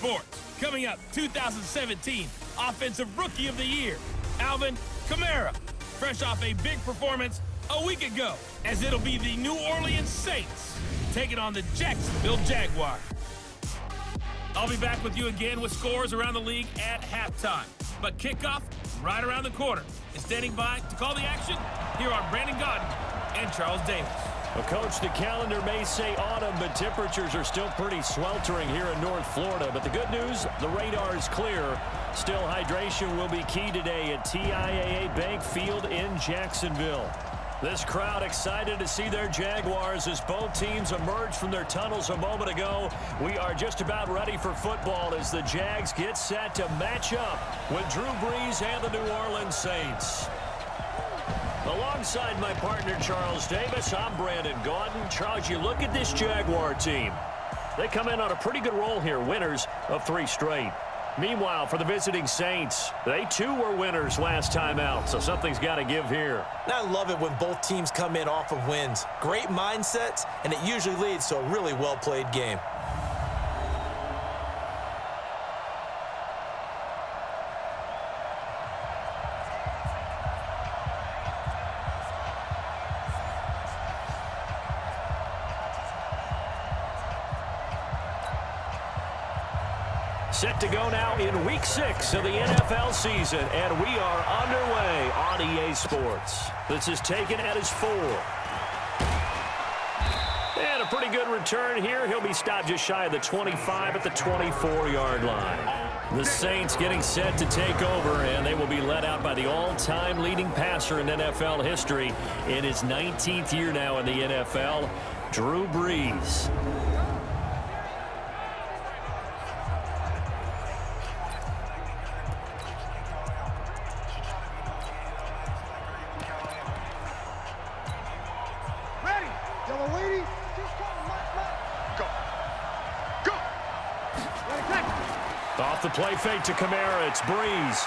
Sports. Coming up, 2017 Offensive Rookie of the Year, Alvin Kamara, fresh off a big performance a week ago, as it'll be the New Orleans Saints taking on the Jacksonville Jaguars. I'll be back with you again with scores around the league at halftime. But kickoff right around the corner. And standing by to call the action, here are Brandon Godden and Charles Davis. Well, Coach, the calendar may say autumn, but temperatures are still pretty sweltering here in North Florida. But the good news, the radar is clear. Still, hydration will be key today at TIAA Bank Field in Jacksonville. This crowd excited to see their Jaguars as both teams emerged from their tunnels a moment ago. We are just about ready for football as the Jags get set to match up with Drew Brees and the New Orleans Saints. Alongside my partner, Charles Davis, I'm Brandon Gaudin. Charles, you look at this Jaguar team. They come in on a pretty good roll here, winners of 3 straight. Meanwhile, for the visiting Saints, they too were winners last time out, so something's got to give here. I love it when both teams come in off of wins. Great mindsets, and it usually leads to a really well-played game. Set to go now in Week 6 of the NFL season, and we are underway on EA Sports. This is taken at his 4. And a pretty good return here. He'll be stopped just shy of the 25 at the 24-yard line. The Saints getting set to take over, and they will be led out by the all-time leading passer in NFL history in his 19th year now in the NFL, Drew Brees. Off the play fake to Kamara, it's Brees.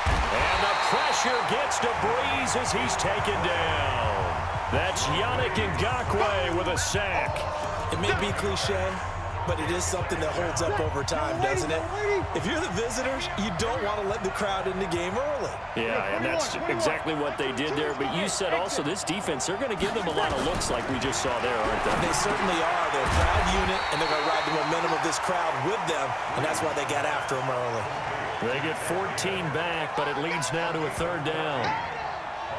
And the pressure gets to Brees as he's taken down. That's Yannick Ngakoue with a sack. It may be cliche, but it is something that holds up over time, doesn't it? If you're the visitors, you don't want to let the crowd in the game early. Yeah, and that's exactly what they did there. But you said also this defense, they're going to give them a lot of looks like we just saw there, aren't they? They certainly are. They're a proud unit, and they're going to ride the momentum of this crowd with them, and that's why they got after them early. They get 14 back, but it leads now to a 3rd down.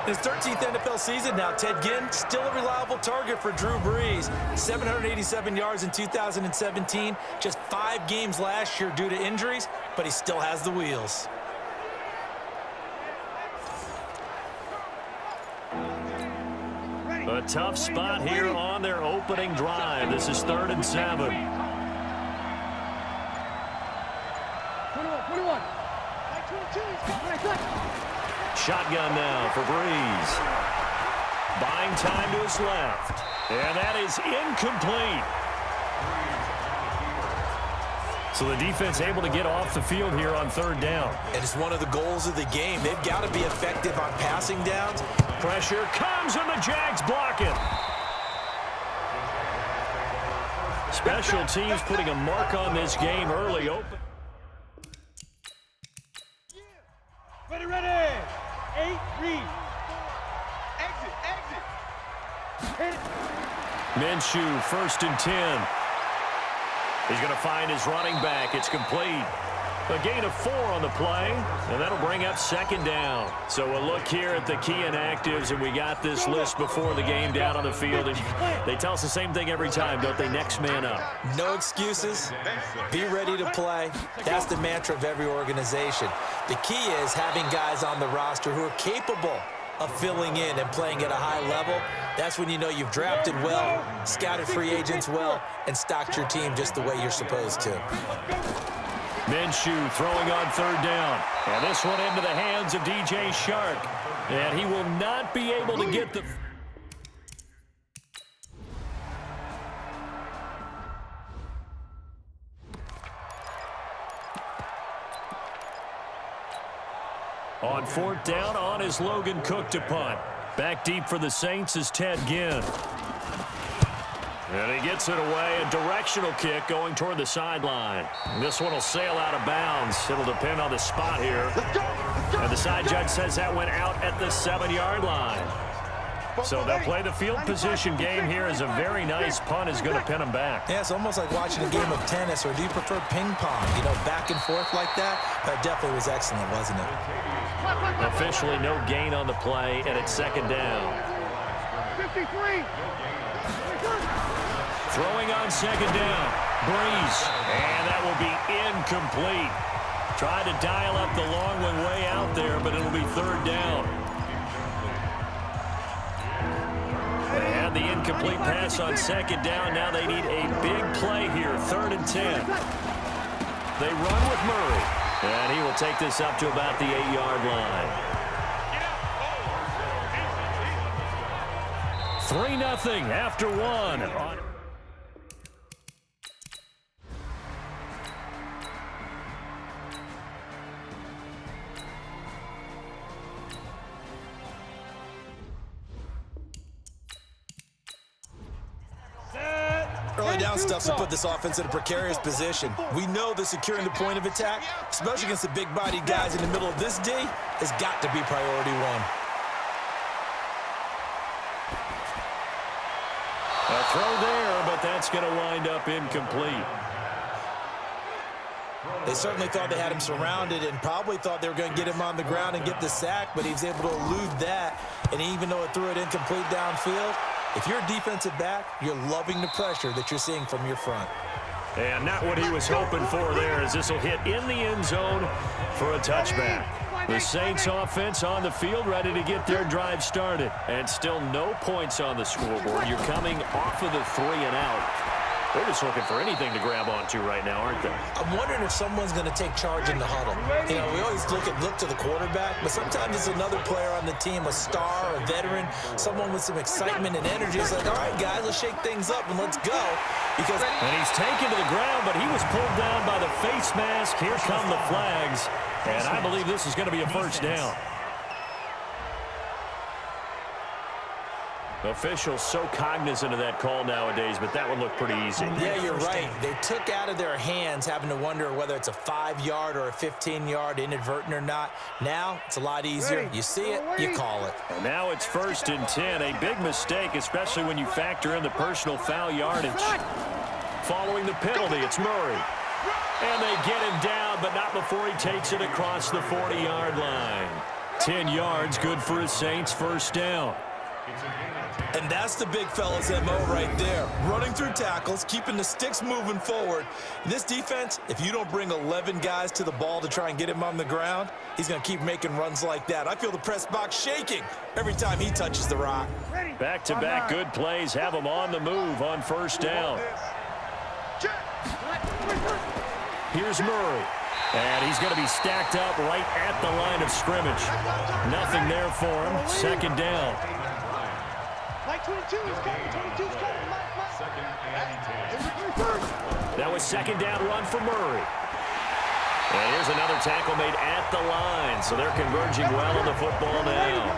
His 13th NFL season now, Ted Ginn, still a reliable target for Drew Brees. 787 yards in 2017, just 5 games last year due to injuries, but he still has the wheels. A tough spot here on their opening drive. This is 3rd and 7. 21. Shotgun now for Brees. Buying time to his left. And that is incomplete. So the defense able to get off the field here on 3rd down. And it's one of the goals of the game. They've got to be effective on passing downs. Pressure comes, and the Jags block it. Special teams putting a mark on this game early. Open. Ready. 8, read. Exit. Minshew, 1st and 10. He's going to find his running back. It's complete. A gain of 4 on the play, and that'll bring up 2nd down. So we'll look here at the key inactives, and we got this list before the game down on the field. And they tell us the same thing every time, don't they? Next man up. No excuses. Be ready to play. That's the mantra of every organization. The key is having guys on the roster who are capable of filling in and playing at a high level. That's when you know you've drafted well, scouted free agents well, and stocked your team just the way you're supposed to. Minshew throwing on 3rd down. And this one into the hands of DJ Shark. And he will not be able to get the... On 4th down, on is Logan Cook to punt. Back deep for the Saints is Ted Ginn. And he gets it away, a directional kick going toward the sideline. This one will sail out of bounds. It'll depend on the spot here. And the side judge says that went out at the 7-yard line. So they'll play the field position game here as a very nice punt is going to pin them back. Yeah, it's almost like watching a game of tennis, or do you prefer ping pong? You know, back and forth like that? That definitely was excellent, wasn't it? Officially no gain on the play, and it's second down. 53. Throwing on second down. Breeze. And that will be incomplete. Tried to dial up the long one way out there, but it'll be third down. They had the incomplete pass on second down. Now they need a big play here. 3rd and 10. They run with Murray. And he will take this up to about the 8-yard line. 3-0 after 1. Early down stuff to put this offense in a precarious position. We know that securing the point of attack, especially against the big-bodied guys in the middle of this D, has got to be priority one. A throw there, but that's going to wind up incomplete. They certainly thought they had him surrounded and probably thought they were going to get him on the ground and get the sack, but he was able to elude that. And even though it threw it incomplete downfield, if you're a defensive back, you're loving the pressure that you're seeing from your front. And not what he was hoping for there, as this will hit in the end zone for a touchback. The Saints offense on the field, ready to get their drive started. And still no points on the scoreboard. You're coming off of the 3 and out. They're just looking for anything to grab onto right now, aren't they? I'm wondering if someone's going to take charge in the huddle. You know, we always look to the quarterback, but sometimes it's another player on the team, a star, a veteran, someone with some excitement and energy. It's like, all right, guys, let's shake things up and let's go. And he's taken to the ground, but he was pulled down by the face mask. Here come the flags, and I believe this is going to be a first down. Officials so cognizant of that call nowadays, but that would look pretty easy. Yeah, you're right. They took out of their hands having to wonder whether it's a 5-yard or a 15-yard, inadvertent or not. Now it's a lot easier. You see it, you call it. And now it's 1st and 10. A big mistake, especially when you factor in the personal foul yardage. Following the penalty, it's Murray. And they get him down, but not before he takes it across the 40-yard line. 10 yards, good for his Saints, first down. And that's the big fella's MO right there. Running through tackles, keeping the sticks moving forward. This defense, if you don't bring 11 guys to the ball to try and get him on the ground, he's going to keep making runs like that. I feel the press box shaking every time he touches the rock. Back-to-back good plays have him on the move on first down. Here's Murray. And he's going to be stacked up right at the line of scrimmage. Nothing there for him. Second down. 22 is coming. 22 is coming. That was second down run for Murray. And here's another tackle made at the line. So they're converging well on the football now.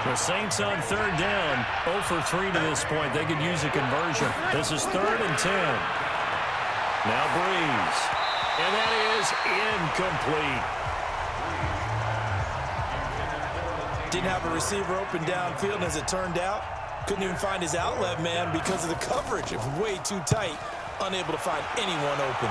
The Saints on third down. 0 for 3 to this point. They could use a conversion. This is 3rd and 10. Now Breeze. And that is incomplete. Didn't have a receiver open downfield, and as it turned out, couldn't even find his outlet man because of the coverage. It was way too tight, unable to find anyone open.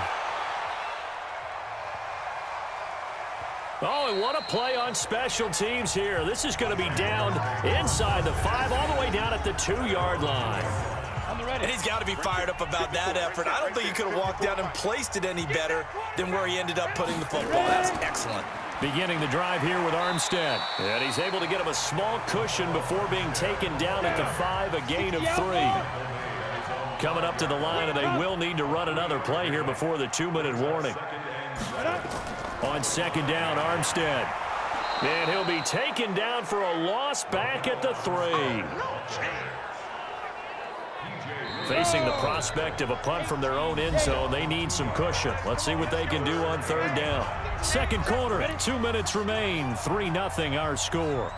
Oh, and what a play on special teams here. This is going to be down inside the 5, all the way down at the 2-yard line. And he's got to be fired up about that effort. I don't think he could have walked down and placed it any better than where he ended up putting the football. That's excellent. Beginning the drive here with Armstead. And he's able to get him a small cushion before being taken down at the 5, a gain of 3. Coming up to the line, and they will need to run another play here before the 2-minute warning. On second down, Armstead. And he'll be taken down for a loss back at the 3. Facing the prospect of a punt from their own end zone, they need some cushion. Let's see what they can do on third down. Second quarter, 2 minutes remain. 3-0 our score.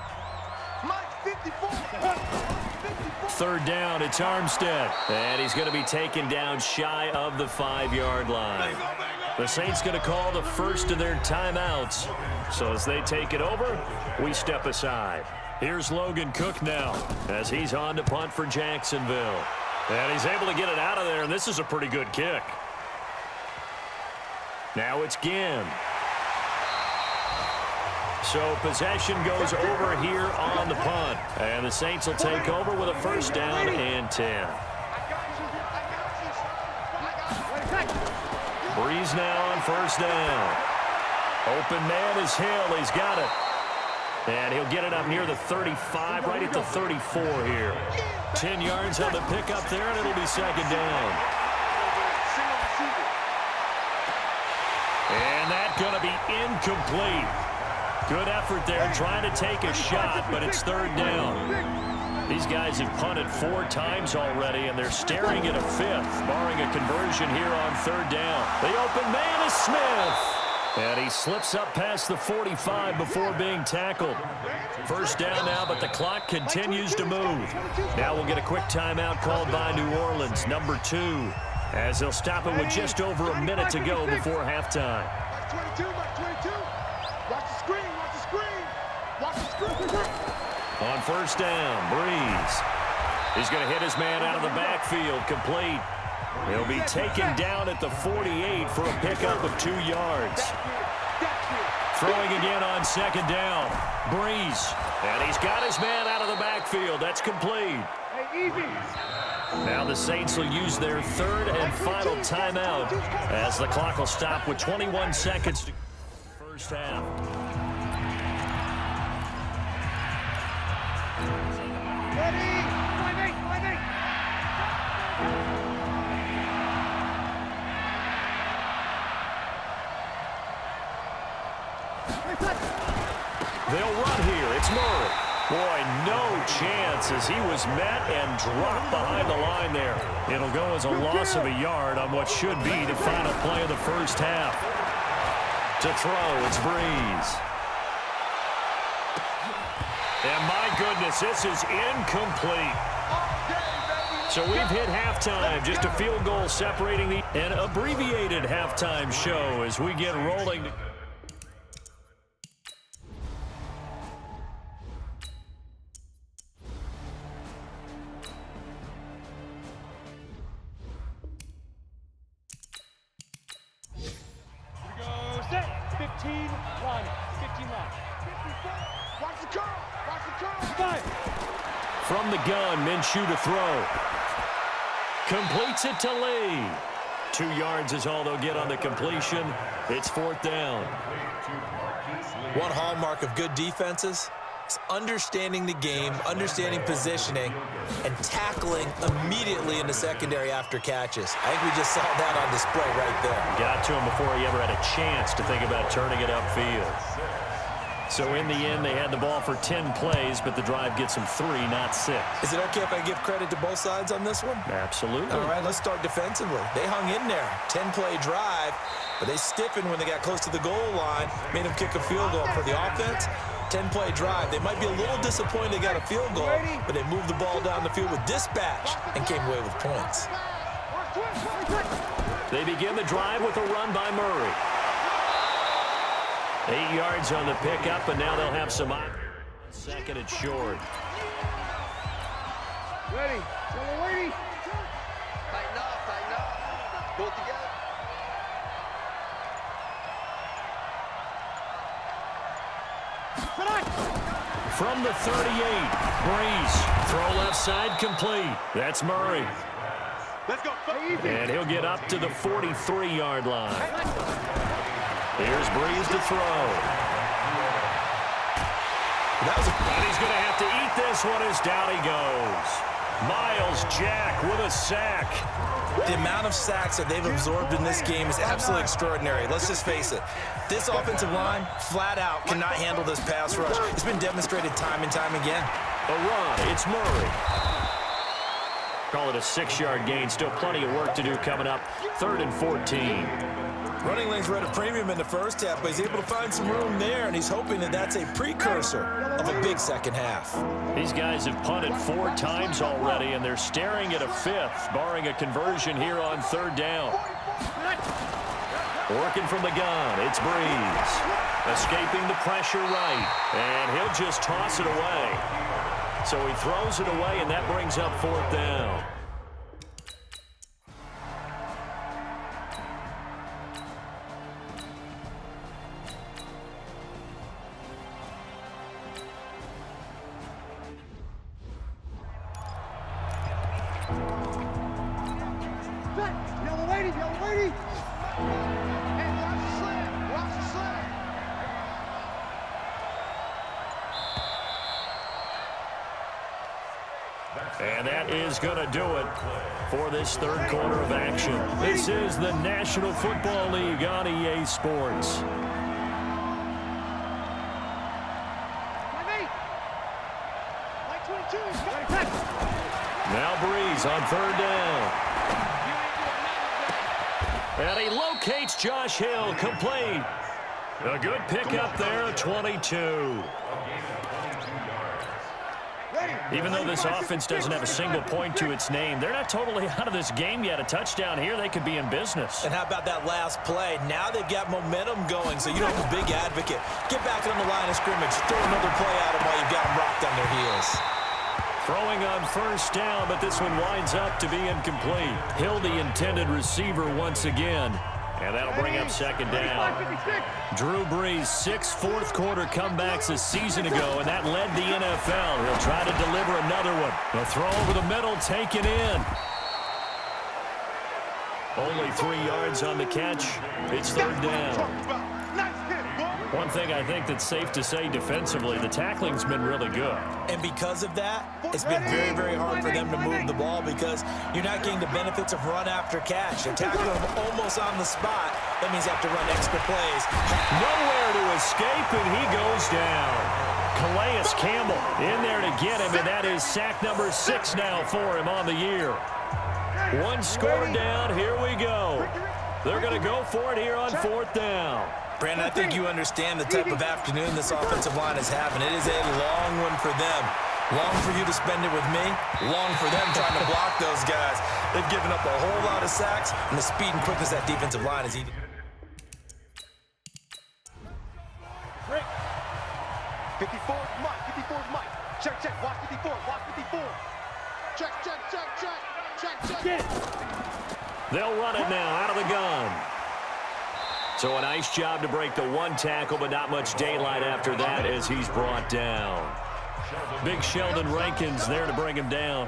third down. It's Armstead. And he's going to be taken down shy of the 5-yard line. The Saints going to call the first of their timeouts. So as they take it over, we step aside. Here's Logan Cook now as he's on to punt for Jacksonville. And he's able to get it out of there, and this is a pretty good kick. Now it's Ginn. So possession goes over here on the punt. And the Saints will take over with a first down and 10. Breeze now on first down. Open man is Hill. He's got it. And he'll get it up near the 35, right at the 34 here. 10 yards on the pickup there, and it'll be second down. And that's going to be incomplete. Good effort there, trying to take a shot, but it's third down. These guys have punted 4 times already, and they're staring at a 5th, barring a conversion here on third down. The open man is Smith. And he slips up past the 45 before being tackled. First down now, but the clock continues to move. Now we'll get a quick timeout called by New Orleans, number 2, as they'll stop it with just over a minute to go before halftime. On first down, Breeze. He's going to hit his man out of the backfield, complete. He'll be taken down at the 48 for a pickup of 2 yards. Throwing again on second down, Breeze. And he's got his man out of the backfield. That's complete. Now the Saints will use their third and final timeout as the clock will stop with 21 seconds to go in the first half. They'll run here. It's Murray. Boy, no chance as he was met and dropped behind the line there. It'll go as a loss of a yard on what should be the final play of the first half. To throw, it's Breeze. And my goodness, this is incomplete. So we've hit halftime, just a field goal separating an abbreviated halftime show as we get rolling. From the gun, Minshew to throw. Completes it to Lee. 2 yards is all they'll get on the completion. It's fourth down. One hallmark of good defenses is understanding the game, understanding positioning, and tackling immediately in the secondary after catches. I think we just saw that on display right there. Got to him before he ever had a chance to think about turning it upfield. So in the end, they had the ball for 10 plays, but the drive gets them 3, not 6. Is it okay if I give credit to both sides on this one? Absolutely. All right, let's start defensively. They hung in there. 10-play drive, but they stiffened when they got close to the goal line, made them kick a field goal. For the offense, 10-play drive. They might be a little disappointed they got a field goal, but they moved the ball down the field with dispatch and came away with points. They begin the drive with a run by Murray. 8 yards on the pickup, and now they'll have some second and short. Ready. Tighten up. Pull it together. From the 38, Breeze. Throw left side complete. That's Murray. Let's go. And he'll get up to the 43-yard line. Here's Breeze to throw. And he's going to have to eat this one as down he goes. Myles Jack with a sack. The amount of sacks that they've absorbed in this game is absolutely extraordinary. Let's just face it. This offensive line, flat out, cannot handle this pass rush. It's been demonstrated time and time again. A run. It's Murray. Call it a 6-yard gain. Still plenty of work to do coming up. 3rd and 14. Running lanes were at a premium in the first half, but he's able to find some room there, and he's hoping that that's a precursor of a big second half. These guys have punted 4 times already, and they're staring at a 5th, barring a conversion here on 3rd down. Working from the gun, it's Breeze. Escaping the pressure right, and he'll just toss it away. So he throws it away, and that brings up 4th down. Yellow lady, yellow lady. Hey, watch the slam, watch the slam. And that is going to do it for this 3rd quarter of action. This is the National Football League on EA Sports. Like 22, he's got it. Now Breeze on 3rd down. And he locates Josh Hill, complete. A good pickup there, 22. Even though this offense doesn't have a single point to its name, they're not totally out of this game yet. A touchdown here, they could be in business. And how about that last play? Now they've got momentum going, so you don't have a big advocate. Get back on the line of scrimmage. Throw another play at them while you've got them rocked on their heels. Throwing on 1st down, but this one winds up to be incomplete. Hill, the intended receiver once again. And that'll bring up 2nd down. Drew Brees, 6 fourth-quarter comebacks a season ago, and that led the NFL. He'll try to deliver another one. The throw over the middle, taken in. Only 3 yards on the catch. It's 3rd down. One thing I think that's safe to say defensively, the tackling's been really good. And because of that, it's been very, very hard for them to move the ball because you're not getting the benefits of run after catch. They're tackling them almost on the spot. That means they have to run extra plays. Nowhere to escape, and he goes down. Calais Campbell in there to get him, and that is sack number 6 now for him on the year. 1 score down, here we go. They're going to go for it here on 4th down. Brandon, I think you understand the type of afternoon this offensive line is having. It is a long one for them. Long for you to spend it with me. Long for them trying to block those guys. They've given up a whole lot of sacks, and the speed and quickness of that defensive line is even. 54, Mike, 54, Mike. Check, check, watch 54, watch 54. Check, check, check, check, check, check. They'll run it now out of the gun. So a nice job to break the 1 tackle, but not much daylight after that as he's brought down. Big Sheldon Rankins there to bring him down.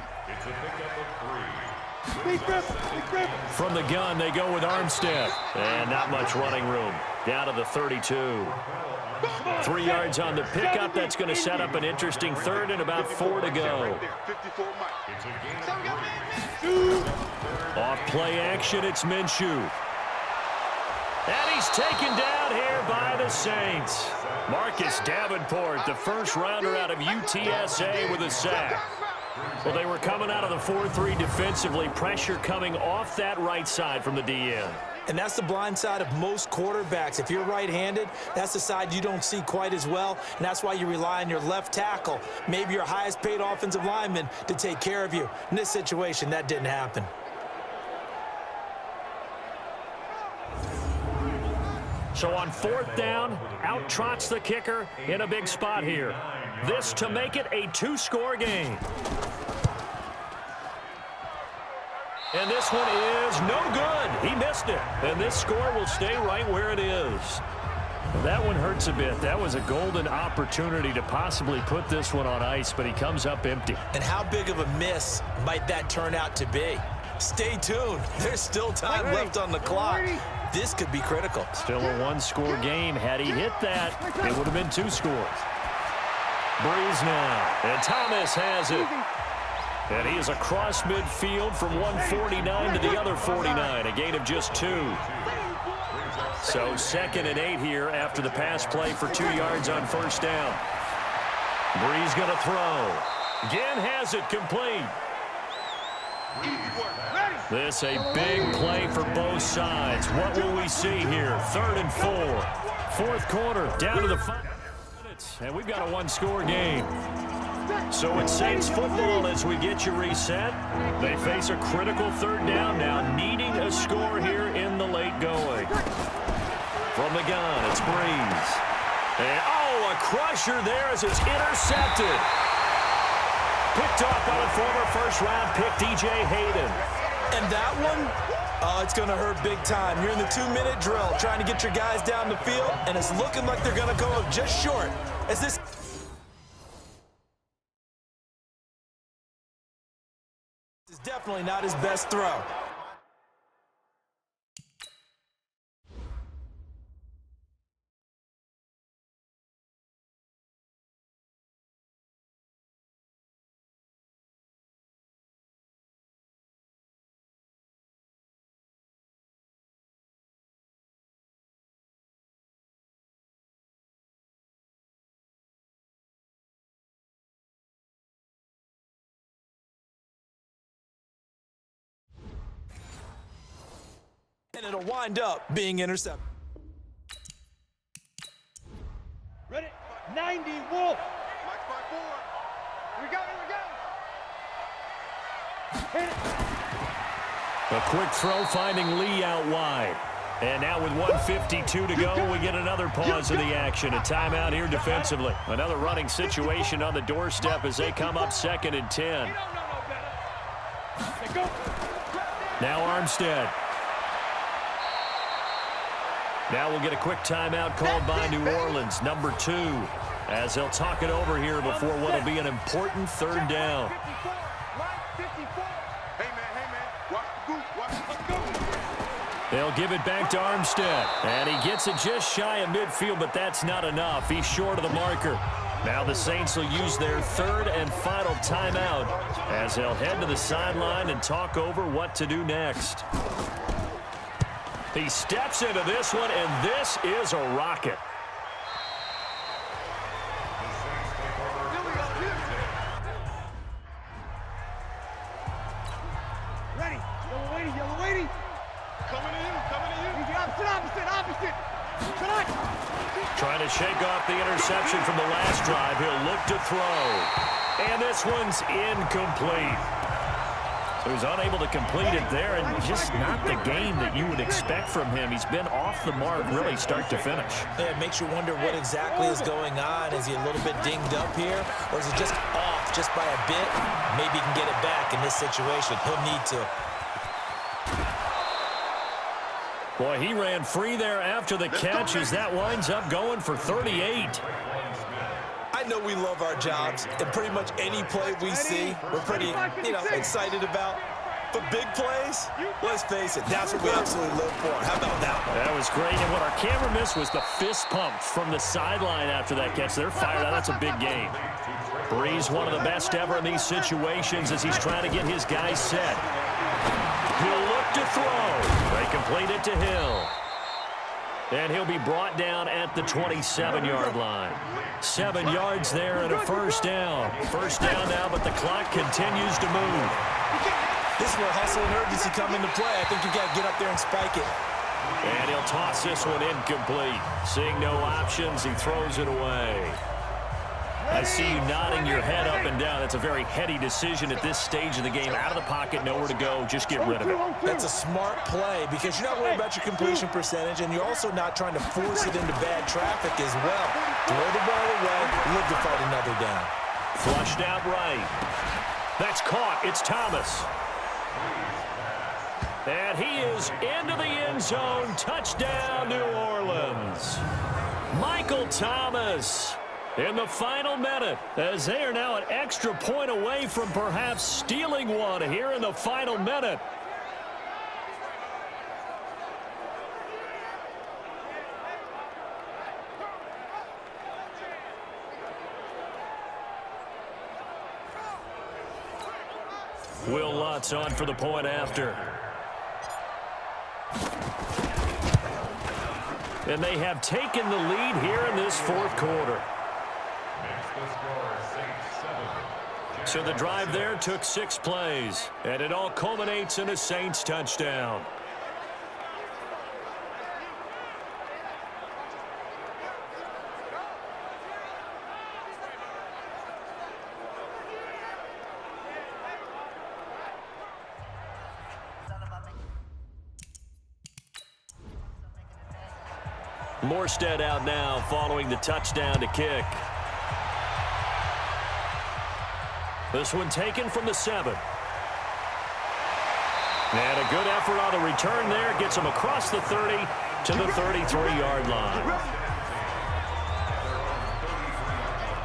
From the gun, they go with Armstead. And not much running room. Down to the 32. 3 yards on the pickup. That's going to set up an interesting 3rd and about 4 to go. Off play action, it's Minshew. And he's taken down here by the Saints. Marcus Davenport, the first rounder out of UTSA with a sack. Well, they were coming out of the 4-3 defensively. Pressure coming off that right side from the DN. And that's the blind side of most quarterbacks. If you're right-handed, that's the side you don't see quite as well, and that's why you rely on your left tackle, maybe your highest-paid offensive lineman, to take care of you. In this situation, that didn't happen. So on 4th down, out trots the kicker in a big spot here. This to make it a 2-score game. And this one is no good. He missed it. And this score will stay right where it is. That one hurts a bit. That was a golden opportunity to possibly put this one on ice, but he comes up empty. And how big of a miss might that turn out to be? Stay tuned. There's still time left on the clock. This could be critical. Still a 1-score game. Had he hit that, it would have been 2 scores. Breeze now. And Thomas has it. And he is across midfield from 149 to the other 49. A gain of just 2. So 2nd and 8 here after the pass play for 2 yards on 1st down. Breeze going to throw. Again has it complete. Easy work. Ready. This a big play for both sides. What will we see here? 3rd and 4. Fourth quarter, down to the 5 minutes. And we've got a one-score game. So it's Saints football as we get you reset. They face a critical 3rd down now, needing a score here in the late going. From the gun, it's Breeze. And, oh, a crusher there as it's intercepted. Picked off by the former first-round pick, DJ Hayden. And that one, oh, it's going to hurt big time. You're in the 2-minute drill trying to get your guys down the field, and it's looking like they're going to go up just short. As this is definitely not his best throw. And it'll wind up being intercepted. Ready? 90, Wolf. Mike by 4. Here we go, here we go. Hit it. A quick throw finding Lee out wide. And now with 1:52 to go, we get another pause of the action. A timeout here defensively. Another running situation on the doorstep as they come up 2nd and 10. Now Armstead. Now we'll get a quick timeout called by New Orleans, number 2, as they'll talk it over here before what will be an important 3rd down. They'll give it back to Armstead, and he gets it just shy of midfield, but that's not enough. He's short of the marker. Now the Saints will use their 3rd and final timeout as they'll head to the sideline and talk over what to do next. He steps into this one, and this is a rocket. Ready. Yellow waiting. Coming to you. Opposite. Tonight. Trying to shake off the interception from the last drive. He'll look to throw. And this one's incomplete. So he's unable to complete it there, and just not the game that you would expect from him. He's been off the mark really start to finish. Yeah, it makes you wonder what exactly is going on. Is he a little bit dinged up here, or is it just off just by a bit? Maybe he can get it back in this situation. He'll need to. Boy, he ran free there after the catch as that winds up going for 38. I know we love our jobs, and pretty much any play we see, we're pretty, excited about. But big plays, let's face it, that's what we absolutely live for. How about that one? That was great, and what our camera missed was the fist pump from the sideline after that catch. They're fired out. That's a big game. Breeze, one of the best ever in these situations as he's trying to get his guys set. He'll look to throw. They complete it to Hill. And he'll be brought down at the 27-yard line. 7 yards there and a first down. First down now, but the clock continues to move. This is where hustle and urgency come into play. I think you've got to get up there and spike it. And he'll toss this one incomplete. Seeing no options, he throws it away. I see you nodding your head up and down. That's a very heady decision at this stage of the game. Out of the pocket, nowhere to go. Just get rid of it. That's a smart play because you're not worried about your completion percentage, and you're also not trying to force it into bad traffic as well. Throw the ball away, live to fight another down. Flushed out right. That's caught. It's Thomas. And he is into the end zone. Touchdown, New Orleans. Michael Thomas in the final minute, as they are now an extra point away from perhaps stealing one here in the final minute. Will Lutz on for the point after. And they have taken the lead here in this fourth quarter. So the drive there took 6 plays, and it all culminates in a Saints touchdown. Morstead out now following the touchdown to kick. This one taken from the 7. And a good effort on the return there. Gets him across the 30 to the 33-yard line.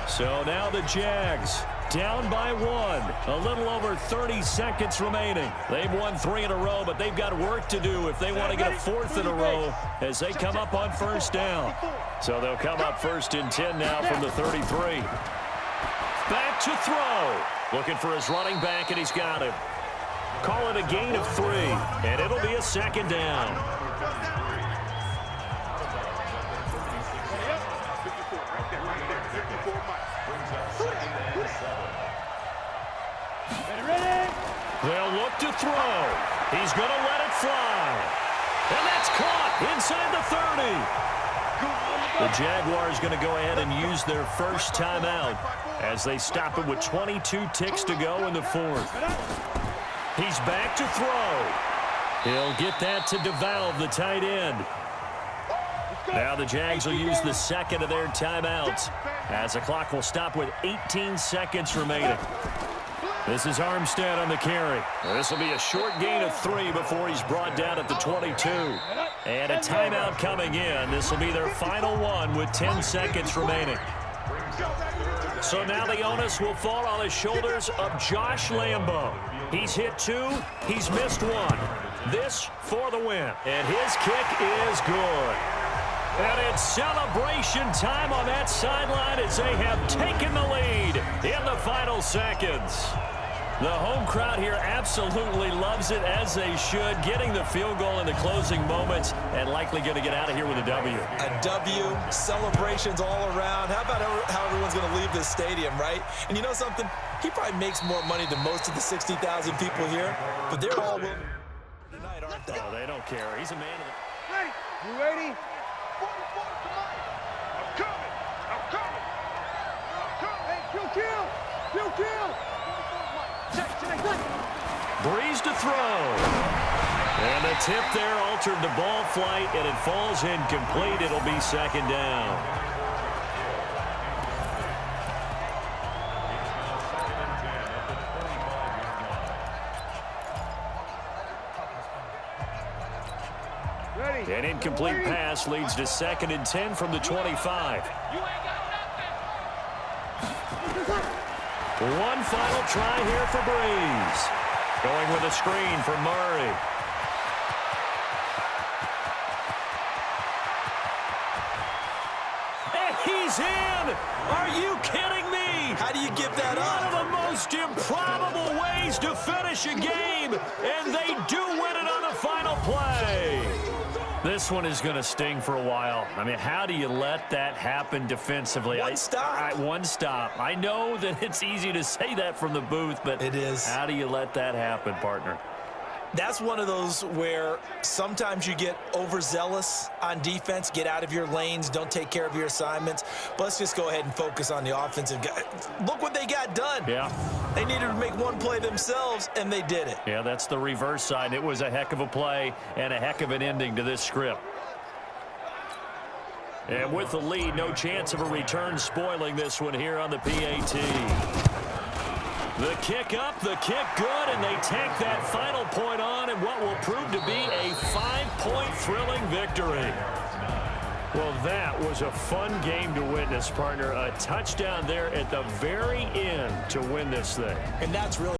So now the Jags down by 1. A little over 30 seconds remaining. They've won 3 in a row, but they've got work to do if they want to get a 4th in a row as they come up on first down. So they'll come up 1st and 10 now from the 33. Back to throw. Looking for his running back, and he's got him. Call it a gain of 3, and it'll be a 2nd down. They'll look to throw. He's going to let it fly. And that's caught inside the 30. The Jaguars going to go ahead and use their first timeout as they stop it with 22 ticks to go in the 4th. He's back to throw. He'll get that to devalve the tight end. Now the Jags will use the 2nd of their timeouts as the clock will stop with 18 seconds remaining. This is Armstead on the carry. This will be a short gain of 3 before he's brought down at the 22. And a timeout coming in. This will be their final one with 10 seconds remaining. So now the onus will fall on the shoulders of Josh Lambo. He's hit 2. He's missed 1. This for the win. And his kick is good. And it's celebration time on that sideline as they have taken the lead in the final seconds. The home crowd here absolutely loves it, as they should, getting the field goal in the closing moments and likely going to get out of here with a W. A W, celebrations all around. How about how everyone's going to leave this stadium, right? And you know something? He probably makes more money than most of the 60,000 people here, but they're all willing tonight, aren't they? Oh, they don't care. He's a man of the... Ready? You ready? 44, come on. I'm coming. I'm coming. I'm coming. Hey, kill. Breeze to throw. And the tip there altered the ball flight, and it falls incomplete. It'll be 2nd down. An incomplete pass leads to 2nd and 10 from the 25. One final try here for Breeze. Going with a screen for Murray. And he's in! Are you kidding me? How do you give that One up? of the most improbable ways to finish a game, and they do win it on the final play. This one is going to sting for a while. I mean, how do you let that happen defensively? One stop. One stop. I know that it's easy to say that from the booth, but it is. How do you let that happen, partner? That's one of those where sometimes you get overzealous on defense, get out of your lanes, don't take care of your assignments. But let's just go ahead and focus on the offensive guy. Look what they got done. Yeah. They needed to make one play themselves, and they did it. Yeah, that's the reverse side. It was a heck of a play and a heck of an ending to this script. And with the lead, no chance of a return spoiling this one here on the PAT. The kick up, the kick good, and they take that final point on in what will prove to be a 5-point thrilling victory. Well, that was a fun game to witness, partner. A touchdown there at the very end to win this thing. And that's really